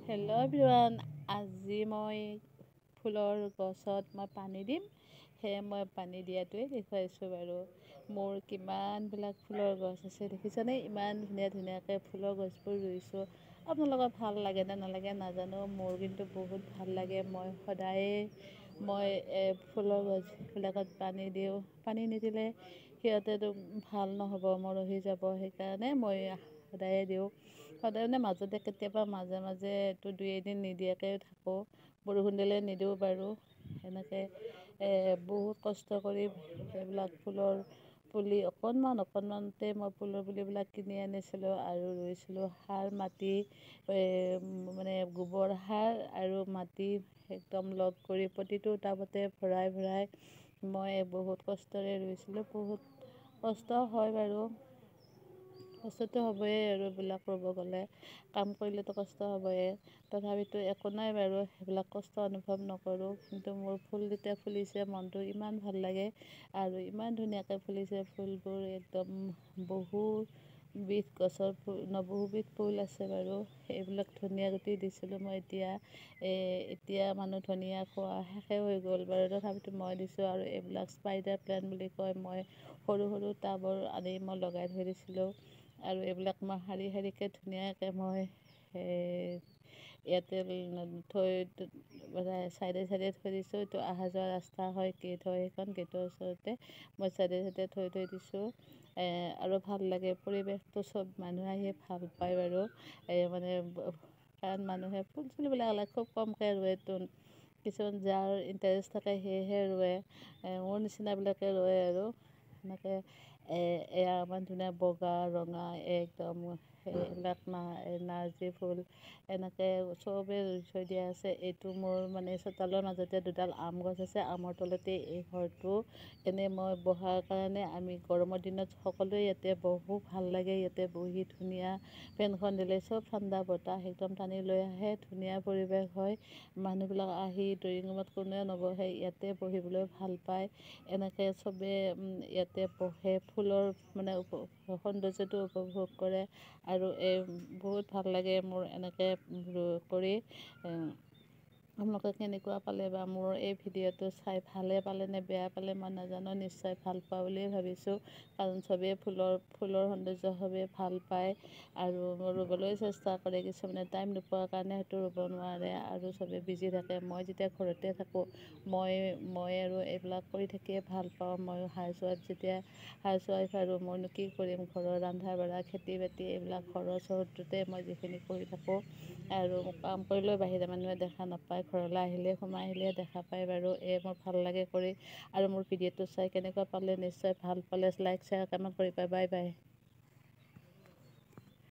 Hello' everyone, আজি মই ফুলৰ গছত মই পানী দিম। সেয়ে মই পানী দিয়াটোৱে দেখুৱাইছোঁ বাৰু। মোৰ কিমানবিলাক ফুলৰ গছ আছে দেখিছেনে? ইমান ধুনীয়া ধুনীয়াকৈ ফুলৰ গছবোৰ ৰুইছোঁ। আপোনালোকৰ ভাল লাগে নে নালাগে নাজানো, মোৰ কিন্তু বহুত ভাল লাগে। মই সদায়ে ফুলৰ গছবিলাকত পানী দিওঁ। পানী নিদিলে সিহঁতেতো ভাল নহ'ব, মৰহি যাব। সেইকাৰণে মই সদায়ে দিওঁ। সদায় মাজতে কেতিয়াবা মাজে মাজে এইটো 2 এদিন নিদিয়াকৈ থাকোঁ। বৰষুণ দিলে নিদিওঁ বাৰু। এনেকৈ বহুত কষ্ট কৰি এইবিলাক ফুলৰ পুলি অকণমানতে মই ফুলৰ পুলিবিলাক কিনি আনিছিলোঁ আৰু ৰুইছিলোঁ। সাৰ মাটি মানে গোবৰ সাৰ আৰু মাটি একদম লগ কৰি প্ৰতিটো টাবতে ভৰাই ভৰাই মই বহুত কষ্টৰে ৰুইছিলোঁ। বহুত কষ্ট হয় বাৰু, কষ্টটো হ'বই আৰু এইবিলাক ৰুব গ'লে। কাম কৰিলেতো কষ্ট হ'বই, তথাপিতো একো নাই বাৰু, সেইবিলাক কষ্ট অনুভৱ নকৰোঁ। কিন্তু মোৰ ফুল যেতিয়া ফুলিছে মনটো ইমান ভাল লাগে আৰু ইমান ধুনীয়াকৈ ফুলিছে ফুলবোৰ। একদম বহুবিধ গছৰ ফুল বহুবিধ ফুল আছে বাৰু। এইবিলাক ধনিয়া গুটি দিছিলোঁ মই এতিয়া মানুহ ধনিয়া খোৱা শেষে হৈ গ'ল বাৰু, তথাপিতো মই দিছোঁ। আৰু এইবিলাক স্পাইডাৰ প্লেণ্ট বুলি কয়, মই সৰু সৰু টাবৰ আনি মই লগাই থৈ দিছিলোঁ। আৰু এইবিলাক মই শাৰী শাৰীকৈ ধুনীয়াকৈ মই ইয়াতে চাইডে চাইডে থৈ দিছোঁ। এইটো অহা যোৱা ৰাস্তা হয়, গেট হয়, সেইখন গেটৰ ওচৰতে মই চাইডে চাইডে থৈ দিছোঁ। আৰু ভাল লাগে পৰিৱেশটো, চব মানুহে আহি ভাল পায় বাৰু। মানে কাৰণ মানুহে ফুল চুলবিলাক খুব কমকৈ ৰুৱেতো। কিছুমান যাৰ ইণ্টাৰেষ্ট থাকে সেয়েহে ৰুৱে, মোৰ নিচিনাবিলাকে ৰুৱে আৰু। এনেকৈ এয়া ইমান ধুনীয়া বগা ৰঙা একদম এইবিলাক নাৰ্জী ফুল এনেকৈ চবেই ৰুই থৈ দিয়া আছে। এইটো মোৰ মানে চোতালৰ মাজতে দুডাল আম গছ আছে। আমৰ তলতে এই ঘৰটো। এনেই মই বহাৰ কাৰণে আমি গৰমৰ দিনত সকলোৱে ইয়াতে বহোঁ, ভাল লাগে ইয়াতে বহি। ধুনীয়া ফেনখন দিলে চব ঠাণ্ডা বতাহ একদম টানি লৈ আহে, ধুনীয়া পৰিৱেশ হয়। মানুহবিলাক আহি ড্ৰয়িং ৰুমত কোনেও নবহে, ইয়াতে বহিবলৈ ভাল পায়। এনেকৈ চবেই ইয়াতে বহে, ফুলৰ মানে সৌন্দৰ্যটো উপভোগ কৰে। আৰু বহুত ভাল লাগে মোৰ এনেকৈ কৰি। আপোনালোকে কেনেকুৱা পালে বা মোৰ এই ভিডিঅ'টো চাই, ভালে পালে নে বেয়া পালে মই নাজানো, নিশ্চয় ভাল পোৱা বুলিয়ে ভাবিছোঁ। কাৰণ চবেই ফুলৰ সৌন্দৰ্য চবেই ভাল পায় আৰু ৰুবলৈ চেষ্টা কৰে। কিছুমানে টাইম নোপোৱাৰ কাৰণে সেইটো ৰুব নোৱাৰে আৰু চবেই বিজি থাকে। মই যেতিয়া ঘৰতে থাকোঁ মই আৰু এইবিলাক কৰি থাকিয়ে ভাল পাওঁ। মই হাউচৱাইফ আৰু মইনো কি কৰিম, ঘৰৰ ৰন্ধা বঢ়া খেতি বাতি এইবিলাক ঘৰৰ চহৰটোতে মই যিখিনি কৰি থাকোঁ। আৰু কাম কৰিলেও বাহিৰা মানুহে দেখা নাপায়, ঘৰলৈ সোমাই আহিলে দেখা পায় বাৰু। মোৰ ভাল লাগে কৰি। আৰু মোৰ ভিডিঅ'টো চাই কেনেকুৱা পালে, নিশ্চয় ভাল পালে লাইক শ্বেয়াৰ কমেণ্ট কৰিবা। Bye bye.